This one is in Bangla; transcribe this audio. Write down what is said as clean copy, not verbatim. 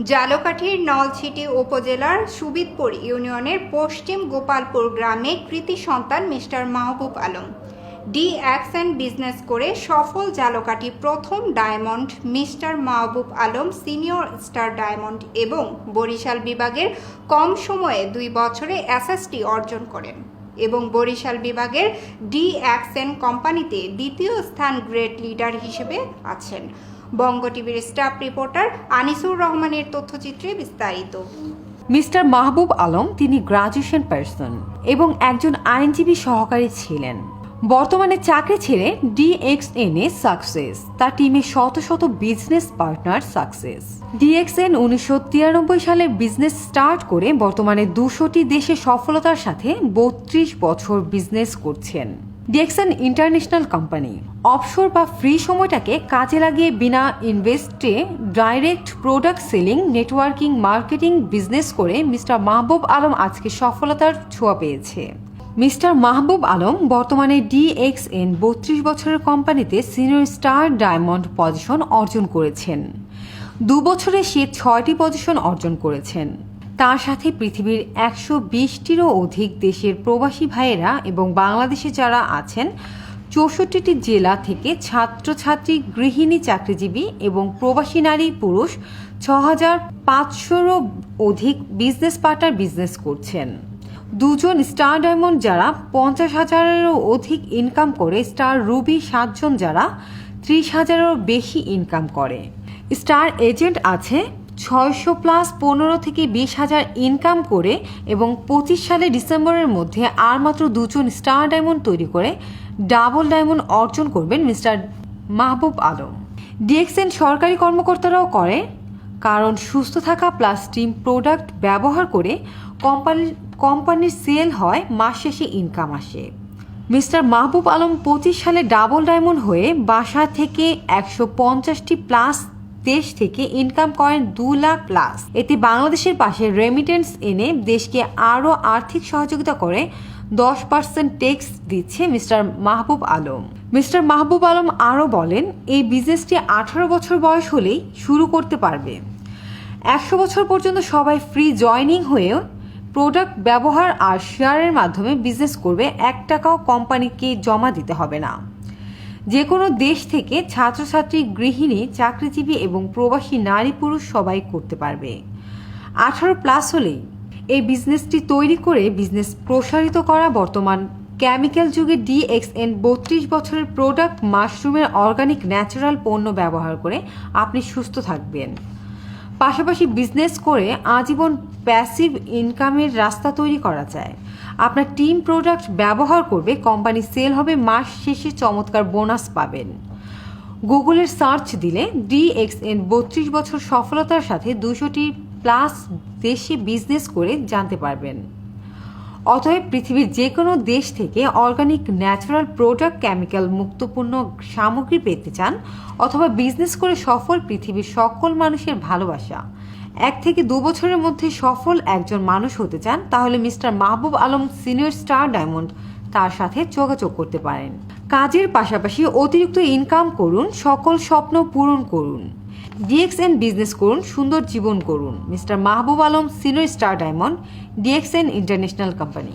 জালকাঠির নলছিটি উপজেলার সুবিদপুর ইউনিয়নের পশ্চিম গোপালপুর গ্রামে কৃতি সন্তান mister Mahbub Alam DXN business করে সফল জালকাঠি প্রথম diamond mister Mahbub Alam senior star diamond এবং বরিশাল বিভাগের কম সময়ে 2 বছরে SST অর্জন করেন এবং বরিশাল বিভাগের DXN কোম্পানিতে দ্বিতীয় স্থান গ্রেড লিডার হিসেবে আছেন। বঙ্গ টিভির স্টাফ রিপোর্টার আনিসুর রহমানের তথ্যচিত্রে বিস্তারিত। মিস্টার মাহবুব আলম তিনি গ্রাজুয়েশন পার্সন এবং একজন আইনজীবী সহকারী ছিলেন। বর্তমানে চাকরি ছেড়ে DXN এ সাকসেস, তার টিমে শত শত বিজনেস পার্টনার সাকসেস। DXN 1993 সালে বিজনেস স্টার্ট করে বর্তমানে 200টি দেশে সফলতার সাথে 32 বছর বিজনেস করছেন। DXN ইন্টারন্যাশনাল কোম্পানি অফশোর বা ফ্রি সময়টাকে কাজে লাগিয়ে বিনা ইনভেস্টে direct product selling, networking, marketing business করে মিস্টার মাহবুব আলম আজকে সফলতার ছোঁয়া পেয়েছে। মিস্টার মাহবুব আলম বর্তমানে DXN 32 বছরের কোম্পানিতে সিনিয়র স্টার ডায়মন্ড পজিশন অর্জন করেছেন। 2 বছরে সে 6টি পজিশন অর্জন করেছেন। তার সাথে পৃথিবীর 120টিরও অধিক দেশের প্রবাসী ভাইয়েরা এবং বাংলাদেশে যারা আছেন 64টি জেলা থেকে ছাত্রছাত্রী, গৃহিণী, চাকরিজীবী এবং প্রবাসী নারী পুরুষ 6500রও অধিক বিজনেস পার্টনার বিজনেস করছেন। 2 জন স্টার ডায়মন্ড যারা 50,000-এরও অধিক ইনকাম করে, স্টার রুবি 7 জন যারা 30,000-এরও বেশি ইনকাম করে। স্টার এজেন্ট আছে 600+ 15 থেকে 20,000 ইনকাম করে এবং 25 সালে ডিসেম্বরের মধ্যে আর মাত্র 2 জন স্টার ডায়মন্ড তৈরি করে ডাবল ডায়মন্ড অর্জন করবেন মিস্টার মাহবুব আলম। DXN সরকারি কর্মকর্তারাও করে, কারণ সুস্থ থাকা প্লাস টিম প্রোডাক্ট ব্যবহার করে কোম্পানির সেল হয়, মাস শেষে ইনকাম আসে। মিস্টার মাহবুব আলম 25 সালে ডাবল ডায়মন্ড হয়ে বাসা থেকে 150টি প্লাস দেশ থেকে ইনকাম করেন 2 লাখ প্লাস। এতে বাংলাদেশের পাশে রেমিটেন্স এনে দেশকে আরও আর্থিক সহযোগিতা করে 10% ট্যাক্স দিচ্ছে মিস্টার মাহবুব আলম। মিস্টার মাহবুব আলম আরও বলেন, এই বিজনেসটি 18 বছর বয়স হলেই শুরু করতে পারবে। 100 বছর পর্যন্ত সবাই ফ্রি জয়নিং হয়ে প্রোডাক্ট ব্যবহার আর শেয়ারের মাধ্যমে বিজনেস করবে, 1 টাকাও কোম্পানিকে জমা দিতে হবে না। যে কোনো দেশ থেকে ছাত্রছাত্রী, গৃহিণী, চাকরিজীবী এবং প্রবাসী নারী পুরুষ সবাই করতে পারবে। 18+ হলেই এই বিজনেসটি তৈরি করে বিজনেস প্রসারিত করা। বর্তমান কেমিক্যাল যুগে DXN 32 বছরের প্রোডাক্ট মাশরুমের অর্গানিক ন্যাচারাল পণ্য ব্যবহার করে আপনি সুস্থ থাকবেন। পাশাপাশি বিজনেস করে আজীবন প্যাসিভ ইনকামের রাস্তা তৈরি করা যায়। আপনার টিম প্রোডাক্ট ব্যবহার করবে, কোম্পানি সেল হবে, মাস শেষে চমৎকার বোনাস পাবেন। গুগলের সার্চ দিলে DXN 32 বছর সফলতার সাথে 200টি প্লাস দেশে বিজনেস করে জানতে পারবেন। অতএব পৃথিবীর যে কোনো দেশ থেকে অর্গানিক ন্যাচারাল প্রোডাক্ট, কেমিক্যাল মুক্তপূর্ণ সামগ্রী পেতে চান অথবা বিজনেস করে সফল পৃথিবীর সকল মানুষের ভালোবাসা 1 থেকে 2 বছরের মধ্যে সফল একজন মানুষ হতে চান, তাহলে mister Mahbub Alam senior star diamond তার সাথে যোগাযোগ করতে পারেন। কাজের পাশাপাশি অতিরিক্ত ইনকাম করুন, সকল স্বপ্ন পূরণ করুন। DXN বিজনেস করুন, সুন্দর জীবন করুন। Mister Mahbub Alam senior star diamond, DXN international company.